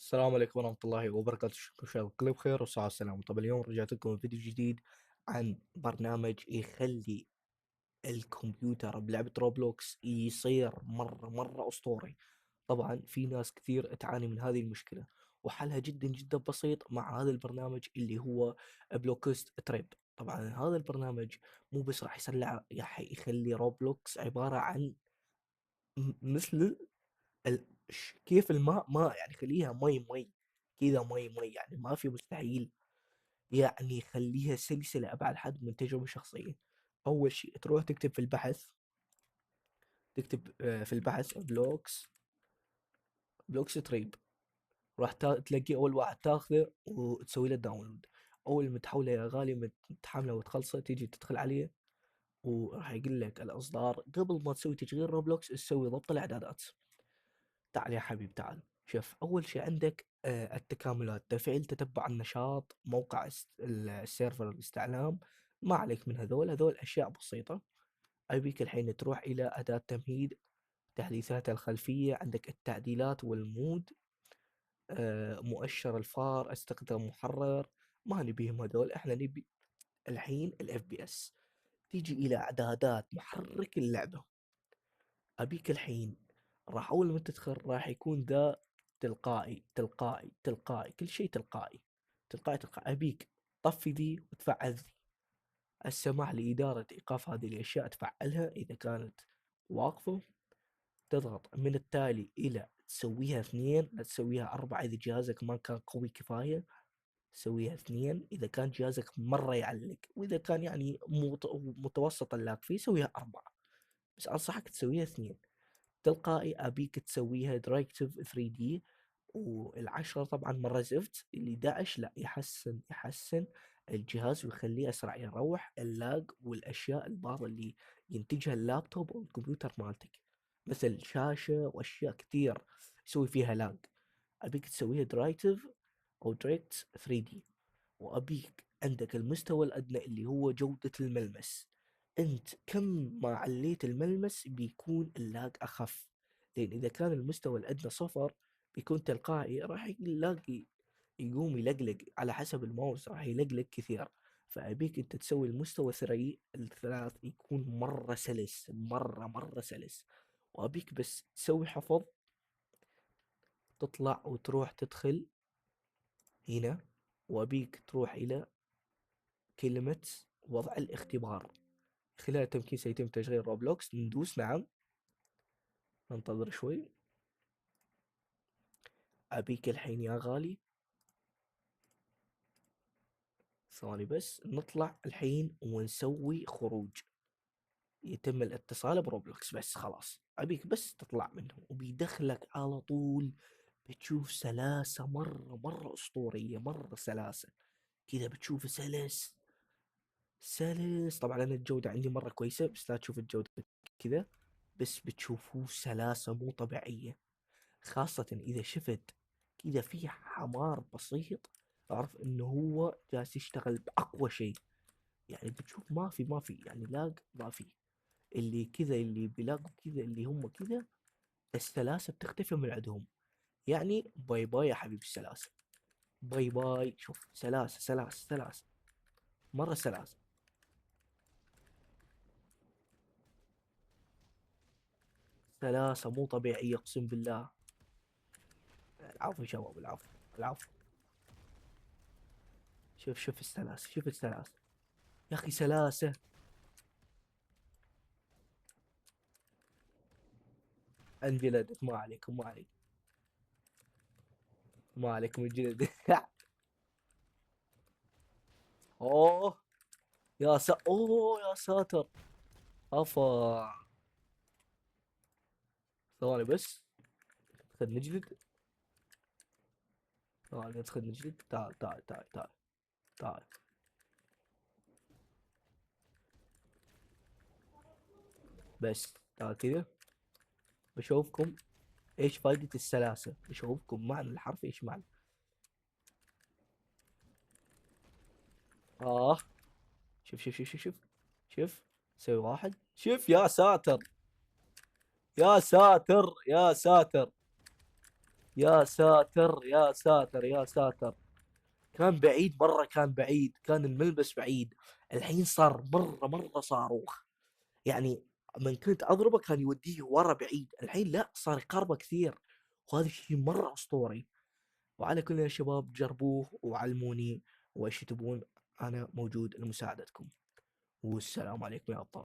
السلام عليكم ورحمة الله وبركاته، إن شاء الله الكل بخير والصحة والسلامة. طب اليوم رجعت لكم فيديو جديد عن برنامج يخلي الكمبيوتر بلعبة روبلوكس يصير مرة أسطوري. طبعا في ناس كثير تعاني من هذه المشكلة، وحلها جدا بسيط مع هذا البرنامج اللي هو بلوكست تريب. طبعا هذا البرنامج مو بس راح راح يخلي روبلوكس عبارة عن مثل كيف الماء ماء، يعني خليها مي كذا، مي يعني ما في مستحيل. يعني خليها سلسلة أبعد حد من تجربة شخصية. أول شيء تروح تكتب في البحث، تكتب في البحث بلوكس تريب. راح تلاقي أول واحد تاخذه وتسوي له داونلود. أول ما تحوله يا غالي، ما تحمله وتخلصه تيجي تدخل عليه، وراح يقول لك الإصدار. قبل ما تسوي تشغيل روبلوكس تسوي ضبط الإعدادات. تعال يا حبيب تعال. شوف أول شي عندك التكاملات، تفعيل تتبع النشاط، موقع السيرفر الاستعلام. ما عليك من هذول أشياء بسيطة. أبيك الحين تروح إلى أداة تمهيد، تحديثات الخلفية، عندك التعديلات والمود، مؤشر الفار، استخدام محرر. ما نبيهم هذول، احنا نبي الحين الاف بي اس. تيجي إلى إعدادات محرك اللعبة. أبيك الحين راح أول ما تدخل راح يكون ذا تلقائي، كل شيء تلقائي. أبيك طفي ذي وتفعل ذي. السماح لإدارة إيقاف هذه الأشياء تفعلها إذا كانت واقفة. تضغط من التالي إلى تسويها 2، لا تسويها 4 إذا جهازك ما كان قوي كفاية. سويها 2 إذا كان جهازك مرة يعلق، وإذا كان يعني متوسط اللاق فيه سويها 4. بس أنصحك تسويها 2 تلقائي. أبيك تسويها دايركتيف 3D. والعشرة طبعا مرة زفت، اللي 11 لا، يحسن الجهاز ويخليه أسرع، يروح اللاج والأشياء البعض اللي ينتجها اللابتوب أو الكمبيوتر مالتك، مثل شاشة وأشياء كثير يسوي فيها لاج. أبيك تسويها دايركتيف أو دايركت 3D. وأبيك عندك المستوى الأدنى اللي هو جودة الملمس. أنت كم ما عليت الملمس بيكون اللاج أخف، لأن إذا كان المستوى الأدنى 0 بيكون تلقائي راح يلاقي يقوم يلقلق على حسب الماوس، راح يلقلق كثير. فأبيك أنت تسوي المستوى الثلاث يكون مرة سلس، مرة سلس. وأبيك بس تسوي حفظ، تطلع وتروح تدخل هنا. وأبيك تروح إلى كلمة وضع الاختبار. خلال تمكين سيتم تشغيل روبلوكس. ندوس نعم، ننتظر شوي. أبيك الحين يا غالي ثواني بس، نطلع الحين ونسوي خروج. يتم الاتصال بروبلوكس بس خلاص. أبيك بس تطلع منه وبيدخلك على طول. بتشوف سلاسة مرة أسطورية، مرة سلاسة كذا، بتشوف سلس. طبعا أنا الجودة عندي مرة كويسة، بس لا تشوف الجودة كذا، بس بتشوفوه سلاسة مو طبيعية. خاصة إذا شفت كذا في حمار بسيط، أعرف إنه هو جالس يشتغل بأقوى شيء. يعني بتشوف ما في يعني لاق، ما في اللي كذا، اللي بيلاقوا كذا اللي هم كذا السلاسة بتختفي من عندهم. يعني باي باي يا حبيب السلاسة، باي باي. شوف سلاسة مرة سلاسة. سلاسة مو طبيعية أقسم بالله. العفو يا شباب، العفو. شوف السلاسة، شوف السلاسة يا أخي، سلاسة. انجلدت، ما عليكم انجلدت. اوه اوه يا ساتر. افا ثواني بس، خد نجلد. ثواني بس خد نجلد. تعال. بس تعال كذا، بشوفكم ايش فائدة السلاسة، بشوفكم معنى الحرف ايش معنى. اه شوف. سوي واحد، شوف يا ساتر. يا ساتر. يا ساتر يا ساتر يا ساتر. كان بعيد مرة، كان بعيد، كان الملبس بعيد. الحين صار مرة صاروخ. يعني من كنت أضربه كان يوديه ورا بعيد، الحين لأ صار يقربه كثير. وهذا الشيء مرة أسطوري. وعلى كل يا شباب جربوه وعلموني وإيش تبون، أنا موجود لمساعدتكم. والسلام عليكم يا أبطال.